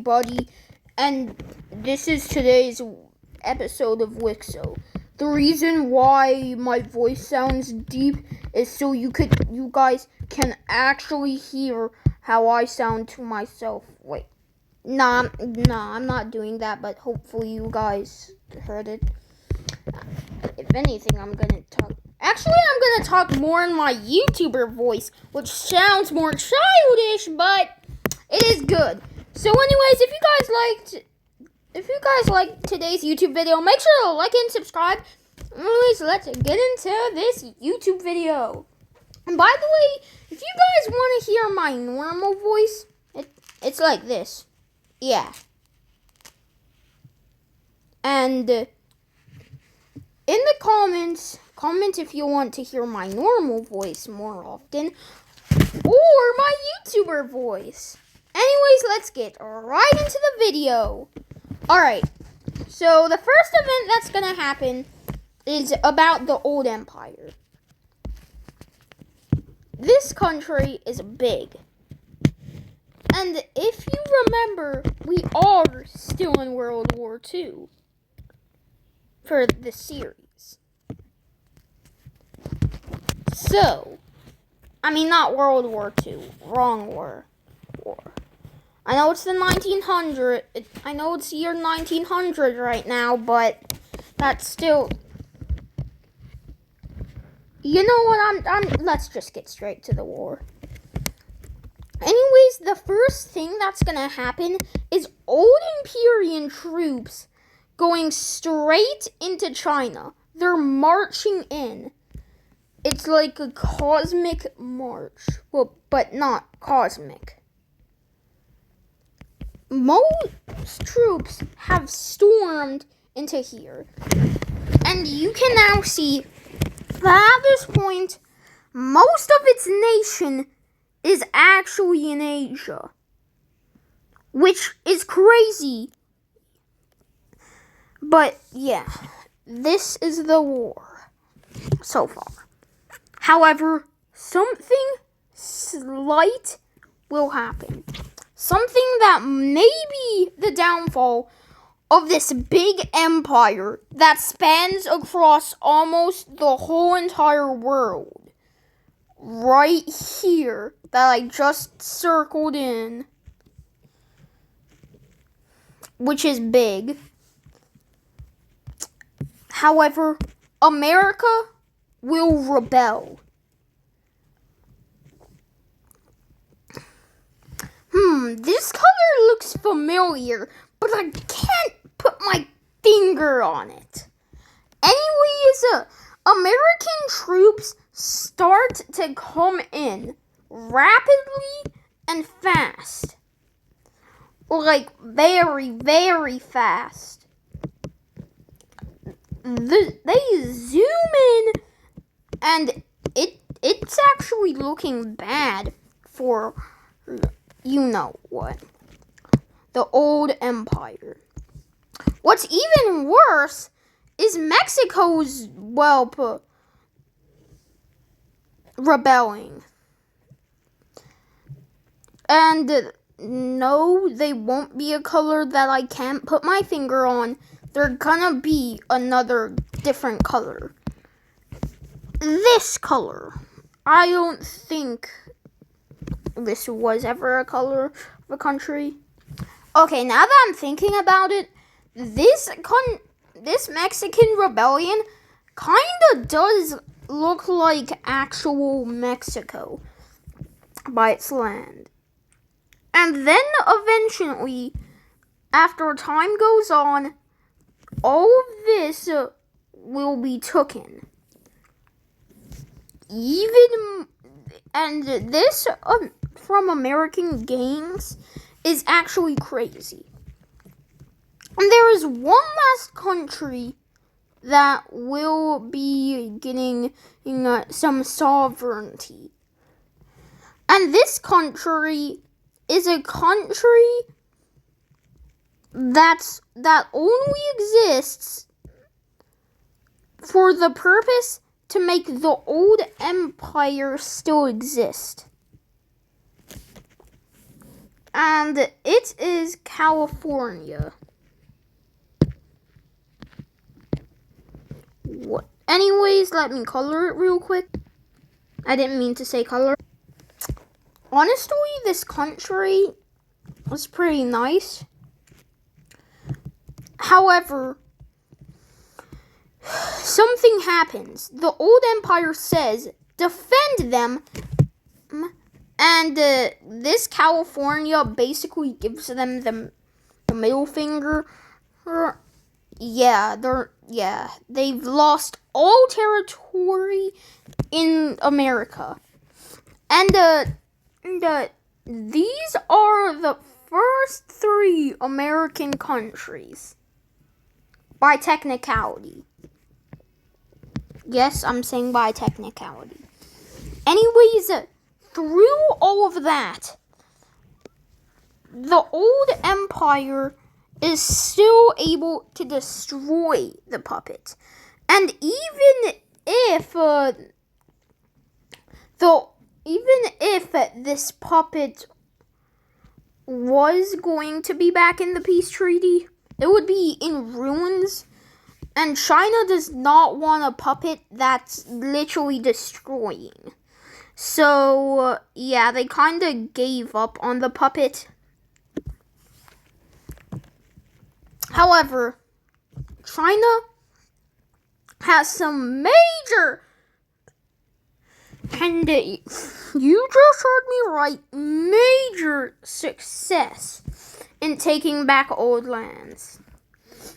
Buddy, and this is today's episode of Wixo. The reason why my voice sounds deep is so you guys can actually hear how I sound to myself. Wait, nah, I'm not doing that, but hopefully you guys heard it. If anything, I'm gonna talk more in my YouTuber voice, which sounds more childish, but it is good. So anyways, if you guys liked today's YouTube video, make sure to like and subscribe. Anyways, let's get into this YouTube video. And by the way, if you guys want to hear my normal voice, it's like this. Yeah. And in the comments, comment if you want to hear my normal voice more often or my YouTuber voice. Anyways, let's get right into the video. Alright, so the first event that's going to happen is about the old empire. This country is big. And if you remember, we are still in World War II for the series. So, I mean not World War II, wrong war. I know it's the 1900. I know it's year 1900 right now, but that's still. You know what? Let's just get straight to the war. Anyways, the first thing that's gonna happen is old Imperial troops going straight into China. They're marching in. It's like a cosmic march. Well, but not cosmic. Most troops have stormed into here. And you can now see that at this point, most of its nation is actually in Asia. Which is crazy. But yeah, this is the war so far. However, something slight will happen. Something that may be the downfall of this big empire that spans across almost the whole entire world. Right here, that I just circled in. Which is big. However, America will rebel. This color looks familiar, but I can't put my finger on it. Anyways, American troops start to come in rapidly and fast. Like, very, very fast. They zoom in, and it's actually looking bad for you know what. The old empire. What's even worse is Mexico's, rebelling. And no, they won't be a color that I can't put my finger on. They're gonna be another different color. This color. I don't think this was ever a color of a country. Okay, now that I'm thinking about it, this Mexican rebellion kinda does look like actual Mexico by its land. And then eventually, after time goes on, all of this will be taken. And this from American Games is actually crazy. And there is one last country that will be getting some sovereignty. And this country is a country that only exists for the purpose to make the old empire still exist. And it is California. What? Anyways, let me color it real quick. I didn't mean to say color. Honestly, this country was pretty nice. However, something happens. The old empire says, defend them. And this California basically gives them the middle finger. They've lost all territory in America. And these are the first 3 American countries by technicality. Yes, I'm saying by technicality. Anyways, through all of that, the old empire is still able to destroy the puppet. And even if this puppet was going to be back in the peace treaty, it would be in ruins. And China does not want a puppet that's literally destroying. So, yeah, they kind of gave up on the puppet. However, China has some major, and you just heard me right, major success in taking back old lands.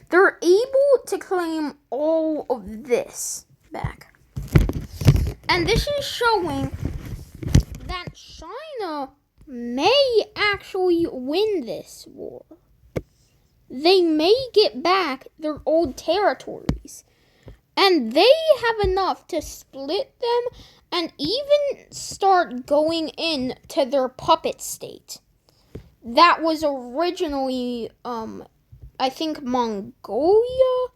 They're able to claim all of this back. And this is showing that China may actually win this war. They may get back their old territories. And they have enough to split them and even start going into their puppet state. That was originally, I think Mongolia,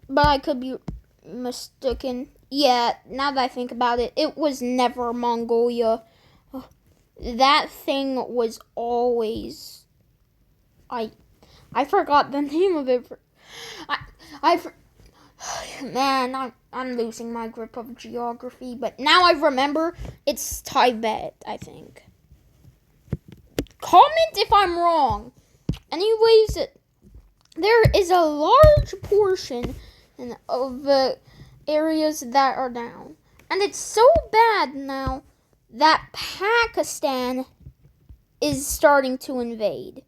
but I could be mistaken. Yeah, now that I think about it, it was never Mongolia. That thing was always, I forgot the name of it. Man, I'm losing my grip of geography, but now I remember it's Tibet, I think. Comment if I'm wrong. Anyways, there is a large portion of the areas that are down. And it's so bad now that Pakistan is starting to invade.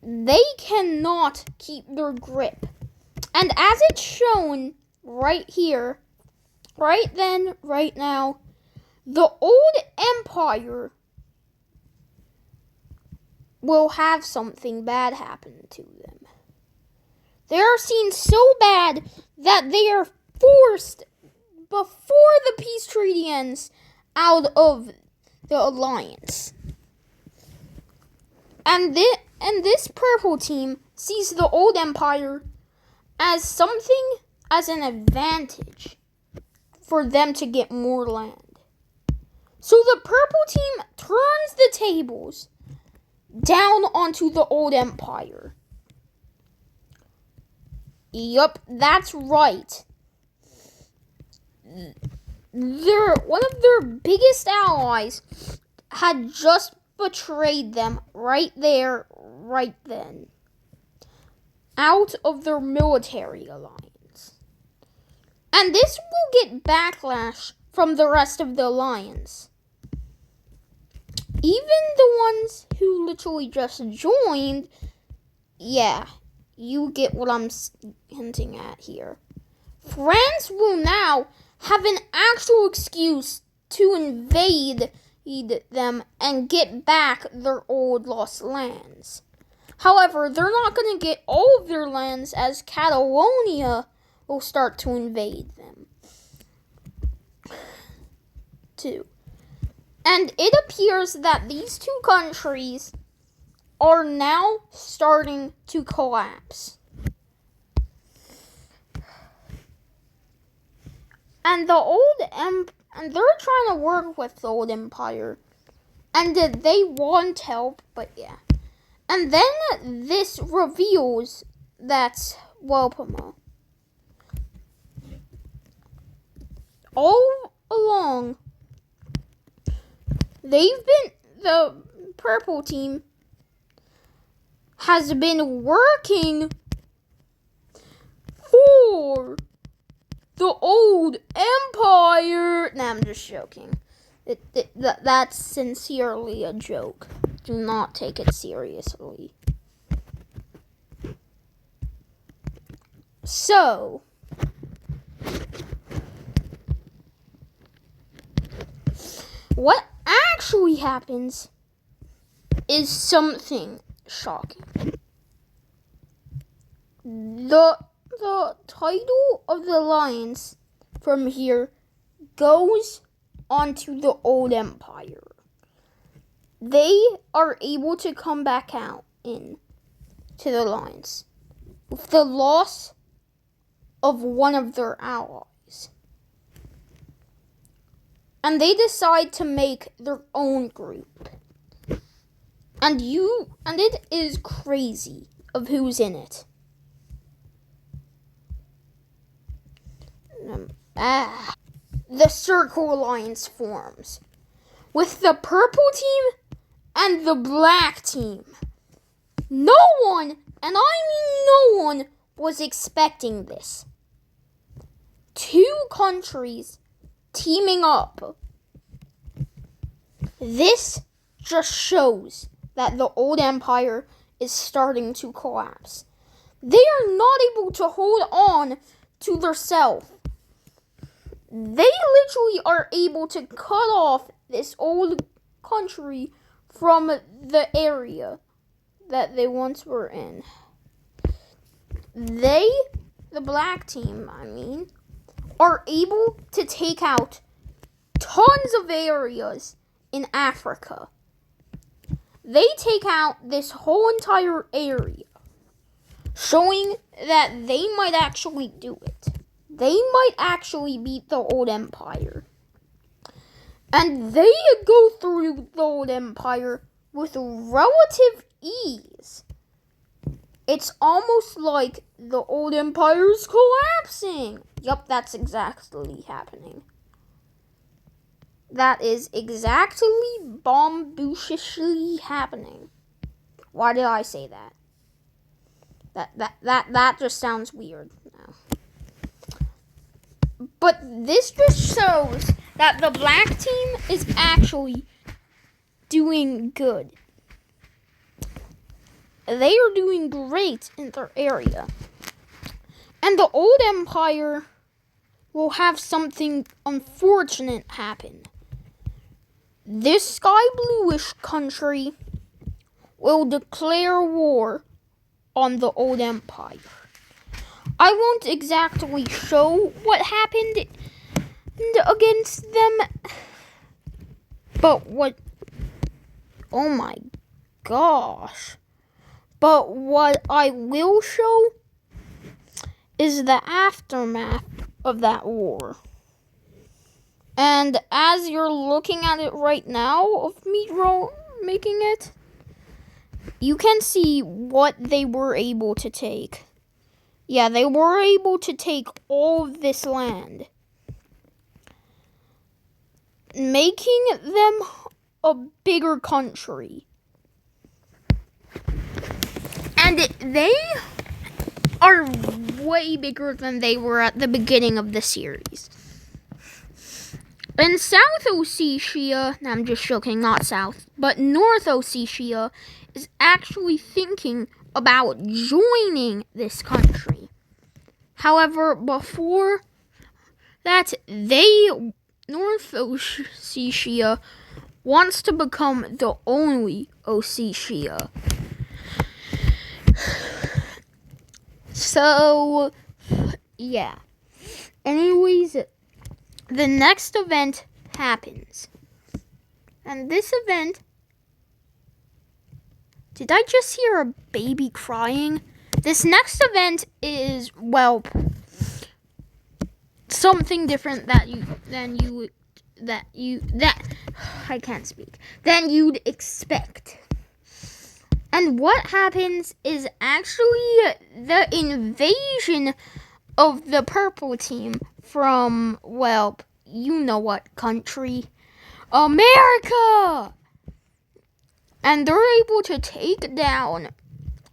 They cannot keep their grip. And as it's shown right here, right then, right now, the old empire will have something bad happen to them. They are seen so bad that they are forced, before the peace treaty ends, out of the alliance. And this purple team sees the old empire as an advantage for them to get more land. So the purple team turns the tables down onto the old empire. Yup, that's right. One of their biggest allies had just betrayed them right there, right then, out of their military alliance. And this will get backlash from the rest of the alliance. Even the ones who literally just joined, yeah, you get what I'm hinting at here. France will now have an actual excuse to invade them and get back their old lost lands. However, they're not going to get all of their lands, as Catalonia will start to invade them too. And it appears that these two countries are now starting to collapse. And they're trying to work with the old empire. And they want help, but yeah. And then this reveals that Welpamo, all along, the purple team has been working for the old empire. Nah, I'm just joking. That's sincerely a joke. Do not take it seriously. So, what actually happens is something shocking. The title of the alliance from here goes onto the old empire. They are able to come back out in to the alliance with the loss of one of their allies. And they decide to make their own group. And it is crazy of who's in it. The Circle Alliance forms with the purple team and the black team. No one, and I mean no one, was expecting this. Two countries teaming up. This just shows that the old empire is starting to collapse. They are not able to hold on to their self. They literally are able to cut off this old country from the area that they once were in. They, the black team, are able to take out tons of areas in Africa. They take out this whole entire area, showing that they might actually do it. They might actually beat the old empire. And they go through the old empire with relative ease. It's almost like the old empire's collapsing. Yup, that's exactly happening. That is exactly bombashically happening. Why did I say that? That just sounds weird now. But this just shows that the black team is actually doing good. They are doing great in their area. And the old empire will have something unfortunate happen. This sky bluish country will declare war on the old empire. I won't exactly show what happened against them, but oh my gosh. But what I will show is the aftermath of that war. And as you're looking at it right now of me making it, you can see what they were able to take. Yeah, they were able to take all of this land, making them a bigger country. And they are way bigger than they were at the beginning of the series. In South Ossetia, I'm just joking, not South, but North Ossetia is actually thinking about joining this country. However, before that, North Ossetia wants to become the only Ossetia. So, yeah. Anyways, the next event happens. And this event... Did I just hear a baby crying? This next event is, well, something different I can't speak, than you'd expect. And what happens is actually the invasion of the purple team from, well, you know what country? America! And they're able to take down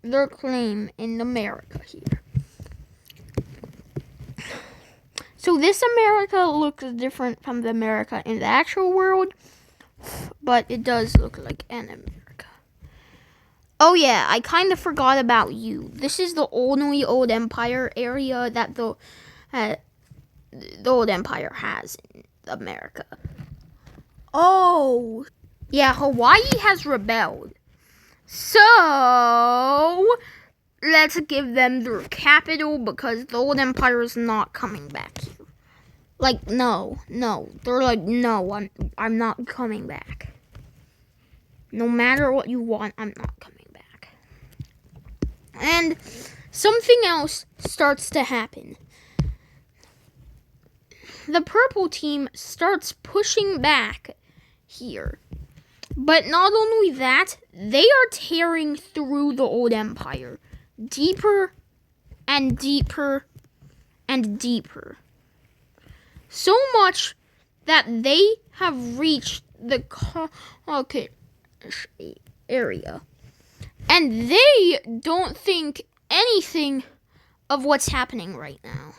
their claim in America here. So this America looks different from the America in the actual world, but it does look like an America. Oh yeah, I kind of forgot about you. This is the only old empire area that the old empire has in America. Oh, yeah, Hawaii has rebelled. So, let's give them their capital because the old empire is not coming back here. Like, no. They're like, no, I'm not coming back. No matter what you want, I'm not coming back. And something else starts to happen. The purple team starts pushing back here. But not only that, they are tearing through the old empire. Deeper and deeper and deeper. So much that they have reached the Caucasus area. And they don't think anything of what's happening right now.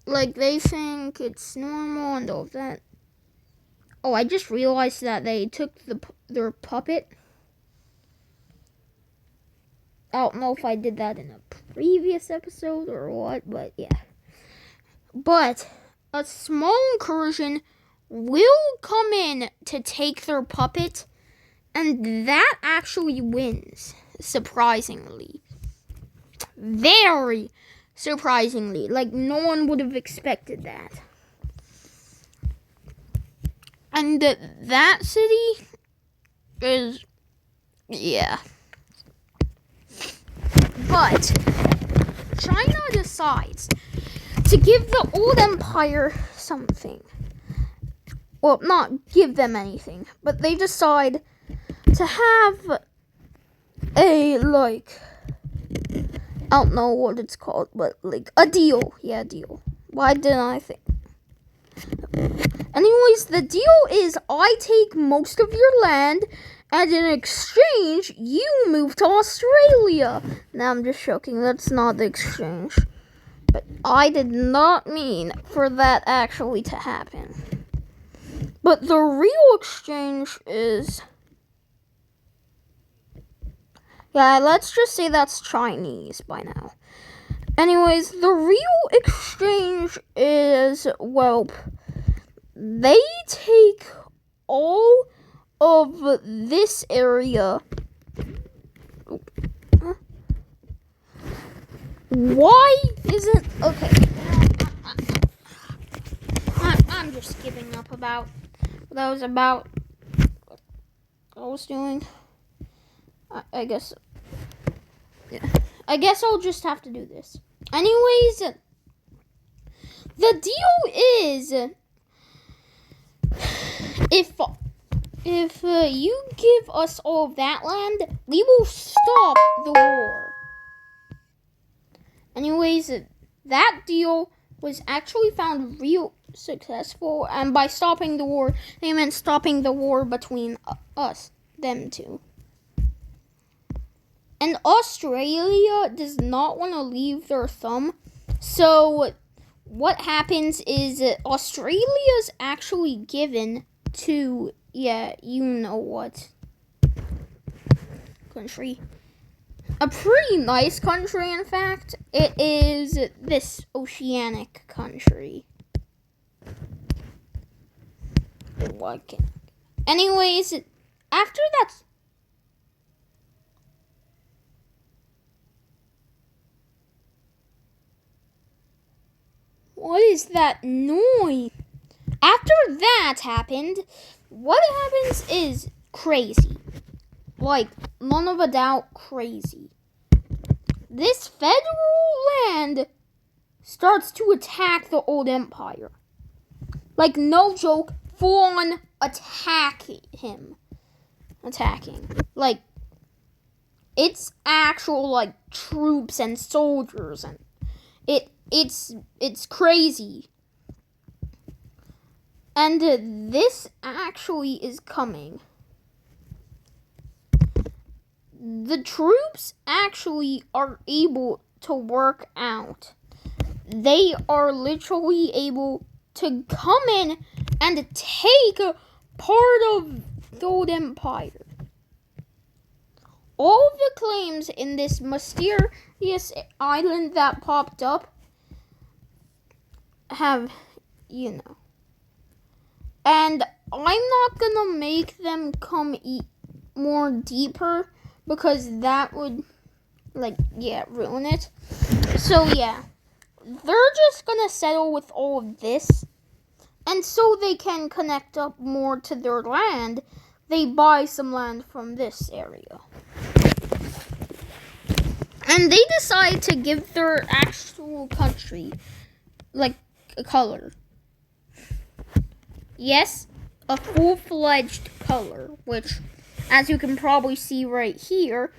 Like, they think it's normal and all of that. Oh, I just realized that they took their puppet. I don't know if I did that in a previous episode or what, but yeah. But a small incursion will come in to take their puppet, and that actually wins, surprisingly. Very surprisingly. Like, no one would have expected that. And that city is, yeah. But China decides to give the old empire something. Well, not give them anything, but they decide to have a, like, I don't know what it's called, but like a deal. Yeah, a deal. Why didn't I think? Anyways, the deal is I take most of your land, and in exchange, you move to Australia. Now, I'm just joking. That's not the exchange. But I did not mean for that actually to happen. But the real exchange is... yeah, let's just say that's Chinese by now. Anyways, the real exchange is, well... they take all of this area. Why isn't... okay. I'm just giving up about what I was doing. I guess... yeah. I guess I'll just have to do this. Anyways, the deal is... If you give us all of that land, we will stop the war. Anyways, that deal was actually found real successful, and by stopping the war, they meant stopping the war between them two. And Australia does not want to leave their thumb, so what happens is Australia's actually given to, yeah, you know what country. A pretty nice country, in fact. It is this oceanic country. Anyways, after that... what is that noise? After that happened, what happens is crazy. Like, none of a doubt crazy. This federal land starts to attack the old empire. Like, no joke, full on attacking. Like, it's actual, like, troops and soldiers, and it's crazy. And this actually is coming. The troops actually are able to work out. They are literally able to come in and take part of the old empire. All the claims in this mysterious island that popped up have, and I'm not gonna make them come more deeper because that would, ruin it. So yeah, they're just gonna settle with all of this, and so they can connect up more to their land, they buy some land from this area. And they decide to give their actual country, a color. Yes, a full-fledged color, which, as you can probably see right here,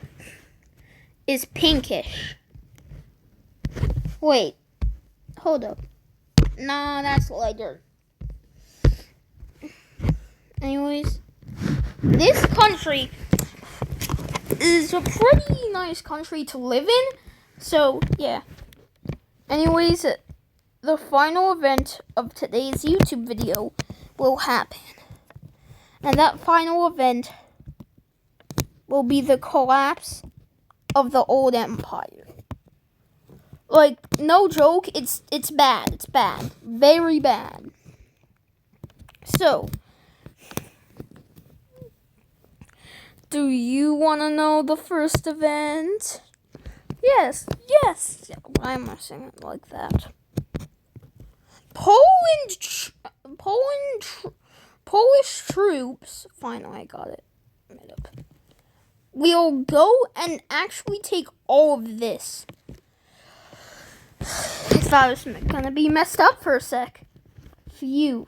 is pinkish. Wait, hold up. Nah, that's lighter. Anyways, this country is a pretty nice country to live in, so yeah. Anyways, the final event of today's YouTube video will happen. And that final event will be the collapse of the old empire. Like, no joke, it's bad. It's bad. Very bad. So, do you want to know the first event? Yes. Why am I saying it like that? Polish troops. Finally, I got it made up. We'll go and actually take all of this. I thought it was gonna be messed up for a sec. Phew.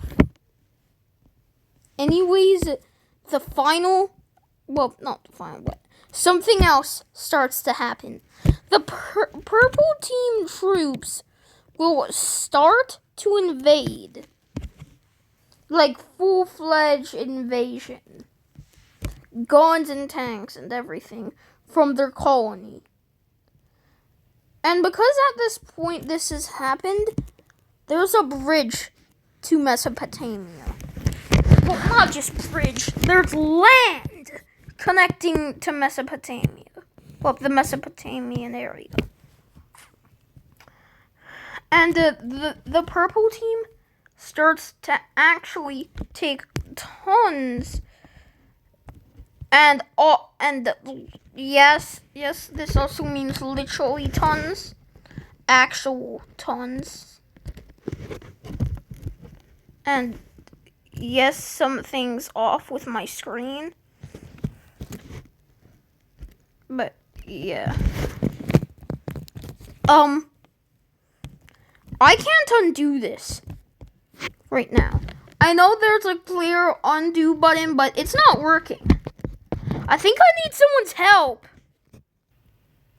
Anyways, the final. Well, not the final, but something else starts to happen. The purple team troops will start to invade. Like, full-fledged invasion. Guns and tanks and everything from their colony. And because at this point this has happened, there's a bridge to Mesopotamia. Well, not just bridge, there's land connecting to Mesopotamia. Well, the Mesopotamian area. And the purple team starts to actually take tons and yes, this also means literally tons, actual tons. And yes, something's off with my screen. But yeah. I can't undo this right now. I know there's a clear undo button, but it's not working. I think I need someone's help.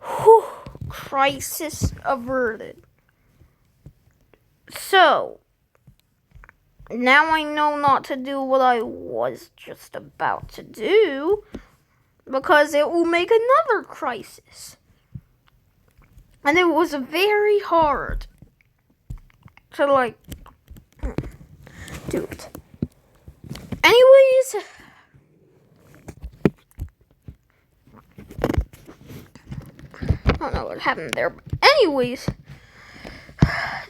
Whew, crisis averted. So, now I know not to do what I was just about to do, because it will make another crisis. And it was very hard to, do it. Anyways, I don't know what happened there, but anyways,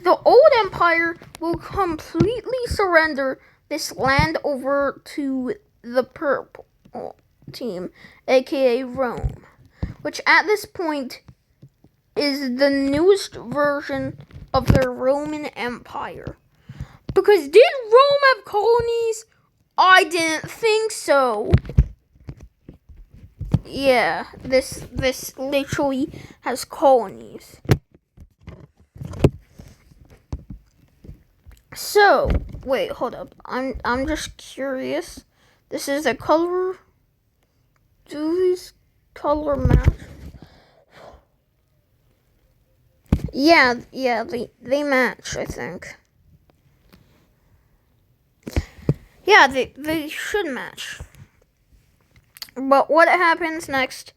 the old empire will completely surrender this land over to the purple team, aka Rome, which at this point is the newest version of their Roman Empire. Because did Rome have colonies? I didn't think so. Yeah, this literally has colonies. So So, wait, hold up. I'm just curious. This is a color. Do these color match? Yeah, they match, I think. Yeah, they should match. But what happens next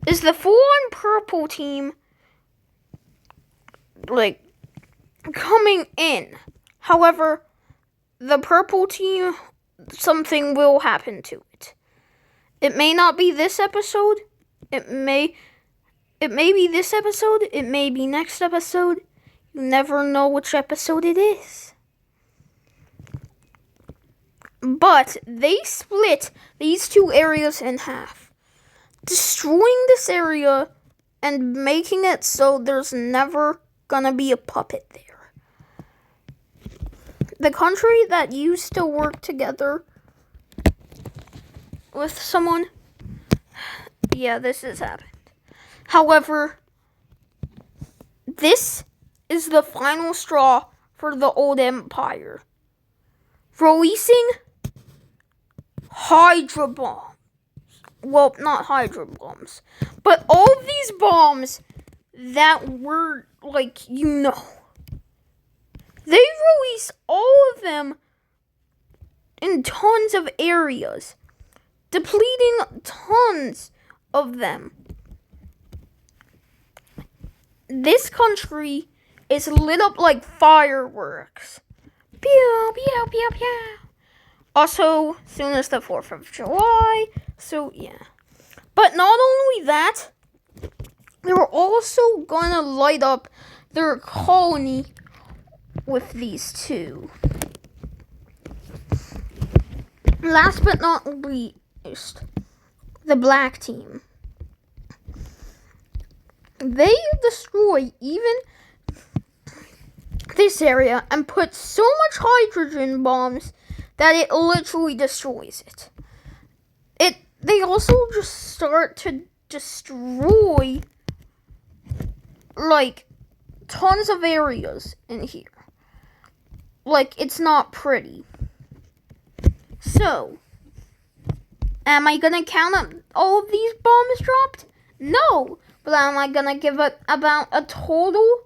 is the full-on purple team, like, coming in. However, the purple team, something will happen to it. It may not be this episode. It may be this episode. It may be next episode. You never know which episode it is. But they split these two areas in half, destroying this area and making it so there's never gonna be a puppet there. The country that used to work together with someone, yeah, this has happened. However, this is the final straw for the old empire, releasing Hydra bombs. Well, not Hydra bombs, but all of these bombs that were, like, they release all of them in tons of areas, depleting tons of them. This country is lit up like fireworks. Pew, pew, pew, pew. Also, soon as the 4th of July, so yeah. But not only that, they were also gonna light up their colony with these two. Last but not least, the black team. They destroy even this area and put so much hydrogen bombs that it literally destroys it. They also just start to destroy, like, tons of areas in here. Like, it's not pretty. So, am I gonna count up all of these bombs dropped? No. But am I gonna give it about a total?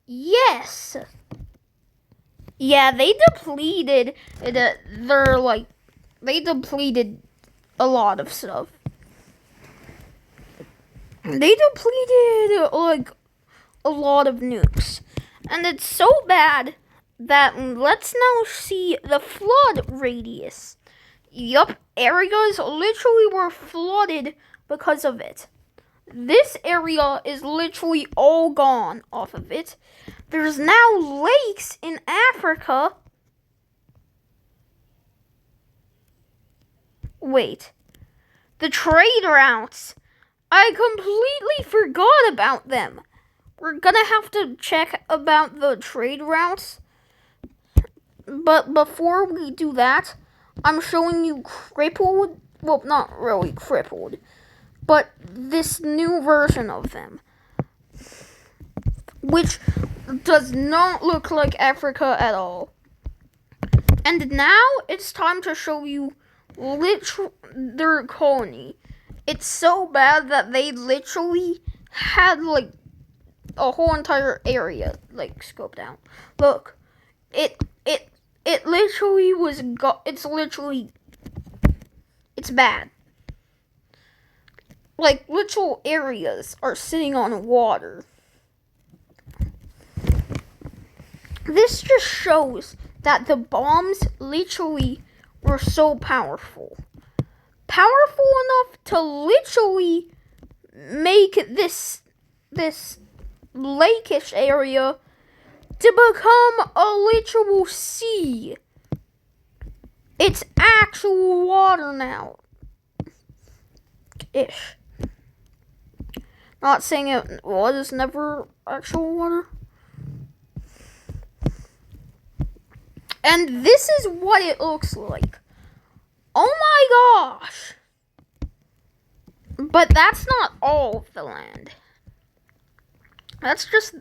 Yes. Yeah, they depleted they depleted a lot of stuff. They depleted, like, a lot of nukes. And it's so bad that let's now see the flood radius. Yup, areas literally were flooded because of it. This area is literally all gone off of it. There's now lakes in Africa. Wait. The trade routes. I completely forgot about them. We're gonna have to check about the trade routes. But before we do that, I'm showing you crippled. Well, not really crippled, but this new version of them, which does not look like Africa at all. And now it's time to show you their colony. It's so bad that they literally had, like, a whole entire area, like, scoped out. Look, it literally was it's bad. Like, literal areas are sitting on water. This just shows that the bombs literally were so powerful. Powerful enough to literally make this lakeish area to become a literal sea. It's actual water now. Ish. Not saying it was never actual water. And this is what it looks like. Oh my gosh. But that's not all of the land. That's just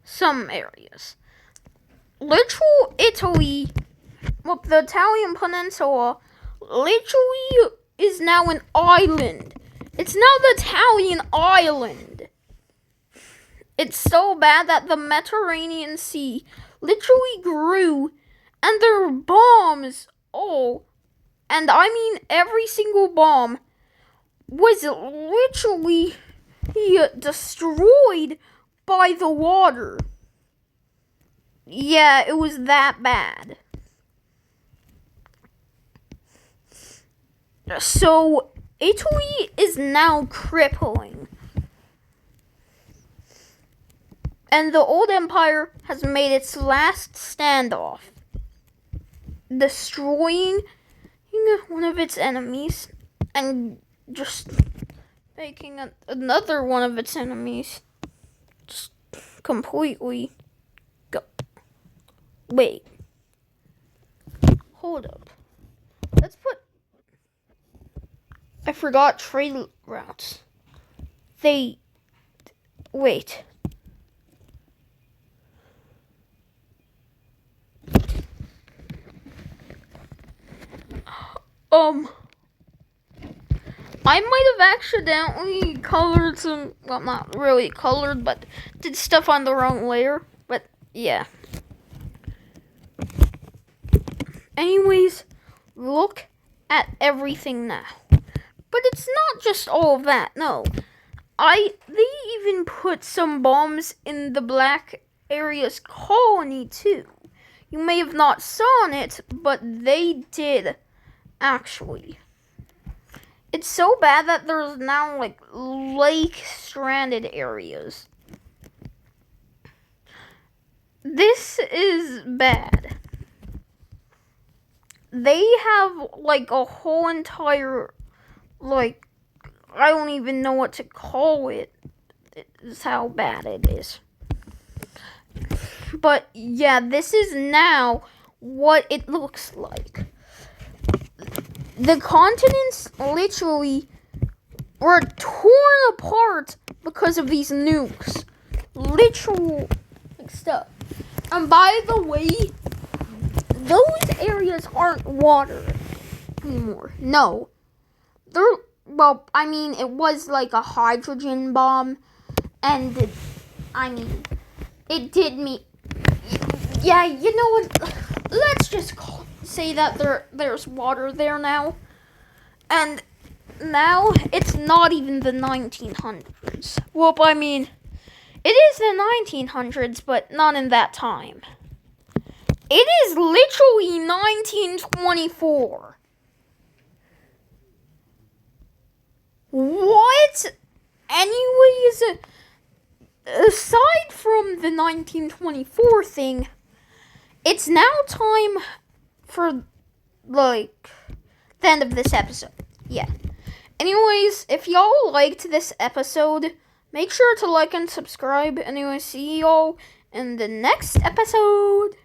some areas. literal Italy, well, the Italian peninsula, literally is now an island. It's now the Italian island. It's so bad that the Mediterranean Sea literally grew, and their bombs, and I mean every single bomb, was literally destroyed by the water. Yeah, it was that bad. So, Italy is now crippling. And the old empire has made its last standoff, destroying one of its enemies and just making another one of its enemies just completely go. Wait. Hold up. Let's put... I forgot trade routes. Wait. I might have accidentally colored some, well, not really colored, but did stuff on the wrong layer, but yeah. Anyways, look at everything now. But it's not just all of that, no. They even put some bombs in the Black Area's colony too. You may have not seen it, but they did, actually. It's so bad that there's now, lake-stranded areas. This is bad. They have, a whole entire, I don't even know what to call it. It's how bad it is. But, yeah, this is now what it looks like. The continents literally were torn apart because of these nukes. Literal stuff. And by the way, those areas aren't water anymore. No. It was like a hydrogen bomb. And, it did me. Yeah, you know what? Let's just say that there's water there now. And now it's not even the 1900s. Well, it is the 1900s, but not in that time. It is literally 1924. What? Anyways, aside from the 1924 thing, it's now time for, the end of this episode. Yeah. Anyways, if y'all liked this episode, make sure to like and subscribe. Anyway, see y'all in the next episode.